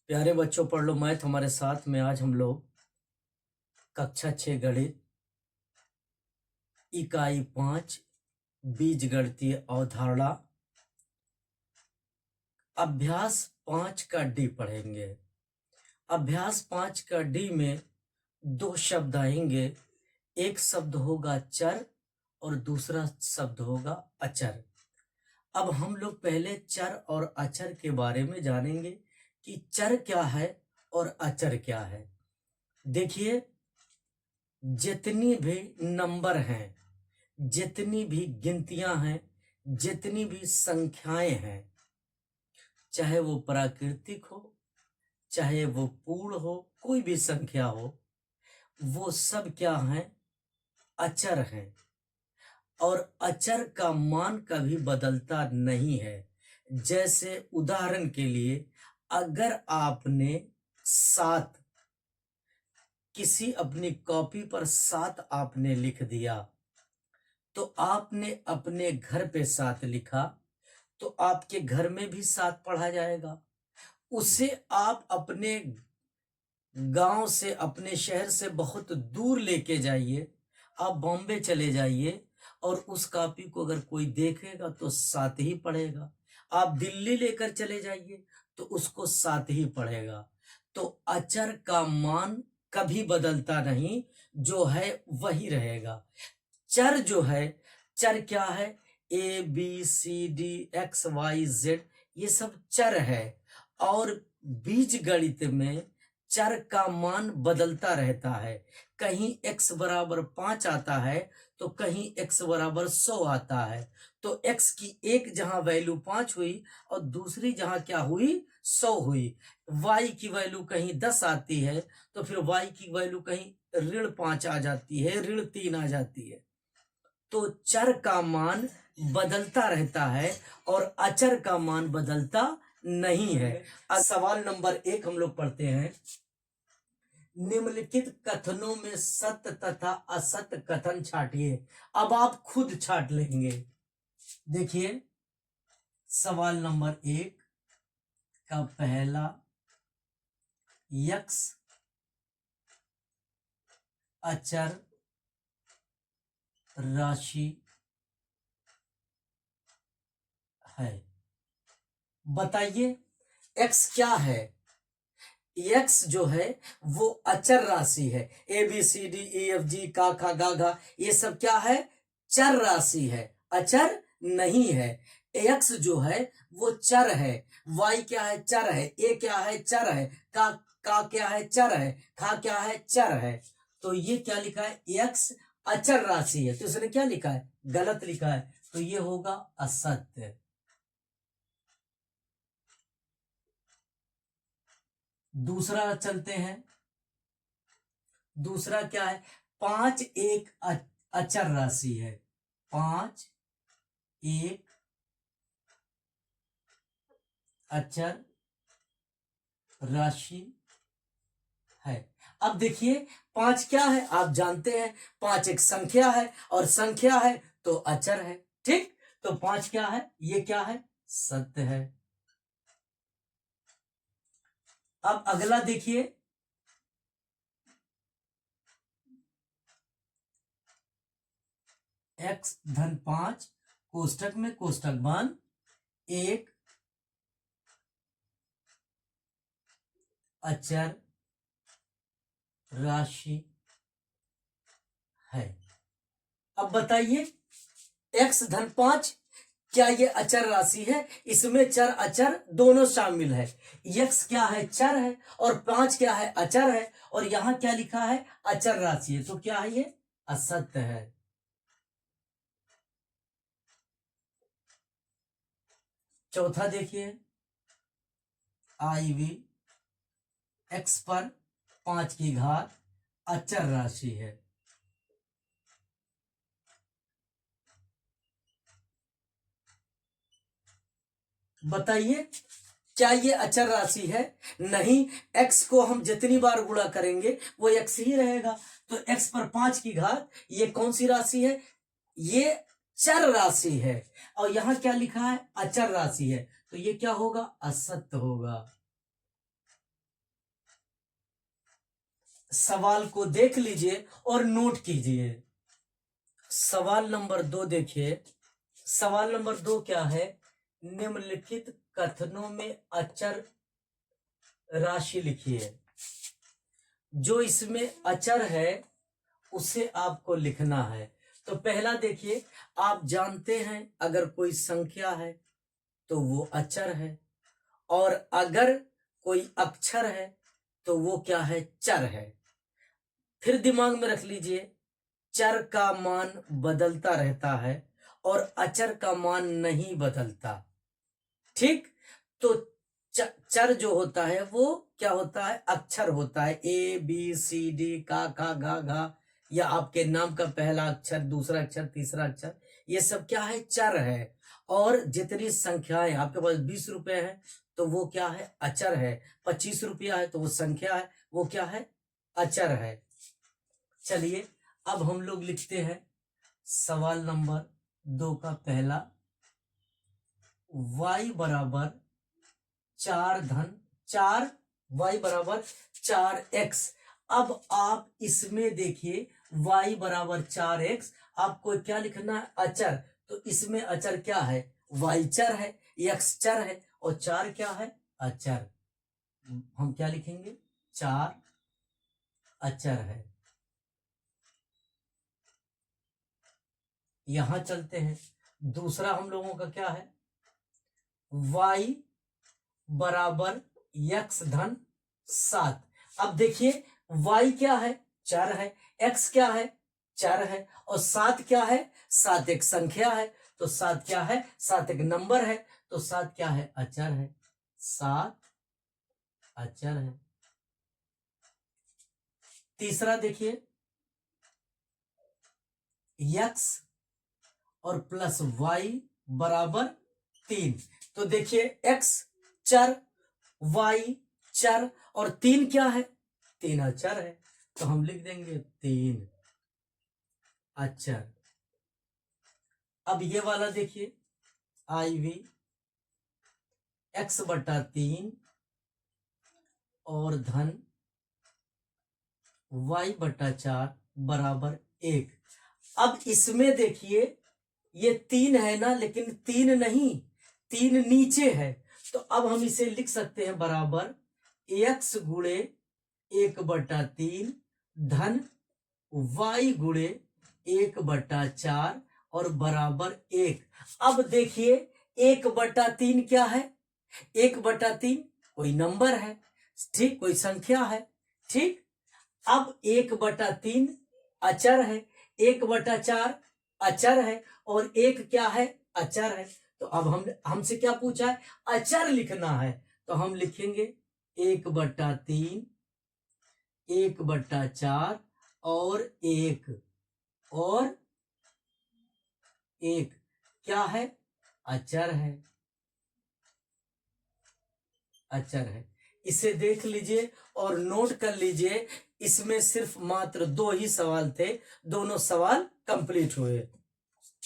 प्यारे बच्चों, पढ़ लो मैथ हमारे साथ में। आज हम लोग कक्षा 6 गणित इकाई 5 बीजगणितीय अवधारणा अभ्यास 5 का डी पढ़ेंगे। अभ्यास 5 का डी में दो शब्द आएंगे। एक शब्द होगा चर और दूसरा शब्द होगा अचर। अब हम लोग पहले चर और अचर के बारे में जानेंगे कि चर क्या है और अचर क्या है। देखिए, जितनी भी नंबर हैं, जितनी भी गिनतियां हैं, जितनी भी संख्याएं हैं, चाहे वो प्राकृतिक हो, चाहे वो पूर्ण हो, कोई भी संख्या हो, वो सब क्या हैं? अचर हैं। और अचर का मान कभी बदलता नहीं है। जैसे उदाहरण के लिए, अगर आपने 7 किसी अपनी कॉपी पर 7 आपने लिख दिया, तो आपने अपने घर पे 7 लिखा, तो आपके घर में भी 7 पढ़ा जाएगा। उसे आप अपने गांव से, अपने शहर से बहुत दूर लेके जाइए। आप बॉम्बे चले जाइए और उस कॉपी को अगर कोई देखेगा तो 7 ही पढ़ेगा। आप दिल्ली लेकर चले जाइए तो उसको 7 ही पढ़ेगा। तो अचर का मान कभी बदलता नहीं, जो है वही रहेगा। चर जो है, चर क्या है? A B C D X Y Z, ये सब चर है। और बीज गणित में चर का मान बदलता रहता है। कहीं x बराबर 5 आता है तो कहीं x बराबर 100 आता है। तो x की एक जहां वैल्यू 5 हुई और दूसरी जहां क्या हुई? 100 हुई। y की वैल्यू कहीं 10 आती है तो फिर y की वैल्यू कहीं -5 आ जाती है, -3 आ जाती है। तो चर का मान बदलता रहता है और अचर का मान बदलता नहीं है। अब सवाल नंबर 1 हम लोग पढ़ते हैं। निम्नलिखित कथनों में सत्य तथा असत्य कथन छांटिए। अब आप खुद छांट लेंगे। देखिए, सवाल नंबर 1 का पहला, यक्स अचर राशि है। बताइए, एक्स क्या है? एक्स जो है वो अचर राशि है। A B C D E F G का खा गा घा, ये सब क्या है? चर राशि है, अचर नहीं है। एक्स जो है वो चर है। वाई क्या है? चर है। ए क्या है? चर है। का क्या है? चर है। खा क्या है? चर है। तो ये क्या लिखा है? एक्स अचर राशि है। तो इसने क्या लिखा है? गलत लिखा है। तो ये होगा असत्य। दूसरा चलते हैं। दूसरा क्या है? 5 एक अचर राशि है। 5 एक अचर राशि है। अब देखिए, 5 क्या है? आप जानते हैं 5 एक संख्या है और संख्या है तो अचर है। ठीक, तो 5 क्या है? ये क्या है? सत्य है। अब अगला देखिए, x धन 5 कोष्टक में कोष्टक बंद एक अचर राशि है। अब बताइए, x धन 5 क्या ये अचर राशि है? इसमें चर अचर दोनों शामिल है। x क्या है? चर है। और 5 क्या है? अचर है। और यहां क्या लिखा है? अचर राशि है। तो क्या है? ये असत्य है। चौथा देखिए, IV x पर 5 की घात अचर राशि है। बताइए, क्या ये अचर राशि है? नहीं, x को हम जितनी बार गुणा करेंगे वो x ही रहेगा। तो x पर 5 की घात, ये कौन सी राशि है? ये चर राशि है। और यहां क्या लिखा है? अचर राशि है। तो ये क्या होगा? असत्य होगा। सवाल को देख लीजिए और नोट कीजिए। सवाल नंबर 2 देखिए। सवाल नंबर 2 क्या है? निम्नलिखित कथनों में अचर राशि लिखिए। जो इसमें अचर है उसे आपको लिखना है। तो पहला देखिए, आप जानते हैं अगर कोई संख्या है तो वो अचर है, और अगर कोई अक्षर है तो वो क्या है? चर है। फिर दिमाग में रख लीजिए, चर का मान बदलता रहता है और अचर का मान नहीं बदलता। ठीक, तो चर जो होता है वो क्या होता है? अक्षर होता है। ए बी सी डी का गा घा, या आपके नाम का पहला अक्षर, दूसरा अक्षर, तीसरा अक्षर, ये सब क्या है? चर है। और जितनी संख्याएं आपके पास 20 रुपए है तो वो क्या है? अचर है। 25 रुपया है तो वो संख्या है, वो क्या है? अचर है। चलिए अब हम लोग लिखते हैं सवाल नंबर 2 का पहला। y बराबर 4 y बराबर 4x। अब आप इसमें देखिए y बराबर 4x, आपको क्या लिखना है? अचर। तो इसमें अचर क्या है? y चर है, x चर है, और 4 क्या है? अचर। हम क्या लिखेंगे? 4 अचर है। यहां चलते हैं। दूसरा हम लोगों का क्या है? y बराबर x धन 7। अब देखिए y क्या है? चर है, x क्या है? चर है, और 7 क्या है? 7 एक संख्या है। तो 7 क्या है? 7 एक नंबर है। तो 7 क्या है? अचर है। 7 अचर है। तीसरा देखिए, x और प्लस y बराबर 3। तो देखिए x चर, y चर, और 3 क्या है? 3 अचर है। तो हम लिख देंगे 3 अचर। अब ये वाला देखिए, IV x बटा 3 और धन y बटा 4 बराबर 1। अब इसमें देखिए ये 3 है ना, लेकिन 3 नहीं, 3 नीचे है। तो अब हम इसे लिख सकते हैं बराबर x गुणे 1 बटा 3 धन y गुणे 1 बटा 4 और बराबर 1। अब देखिए 1 बटा 3 क्या है? 1 बटा 3 कोई नंबर है, ठीक, कोई संख्या है। ठीक, अब 1 बटा 3 अचर है, 1 बटा 4 अचर है, और 1 क्या है? अचर है। तो अब हमसे क्या पूछा है? अचर लिखना है। तो हम लिखेंगे 1 बटा 3, 1 बटा 4 और 1, और 1 क्या है? अचर है। अचर है। इसे देख लीजिए और नोट कर लीजिए। इसमें सिर्फ मात्र 2 ही सवाल थे, दोनों सवाल कंप्लीट हुए।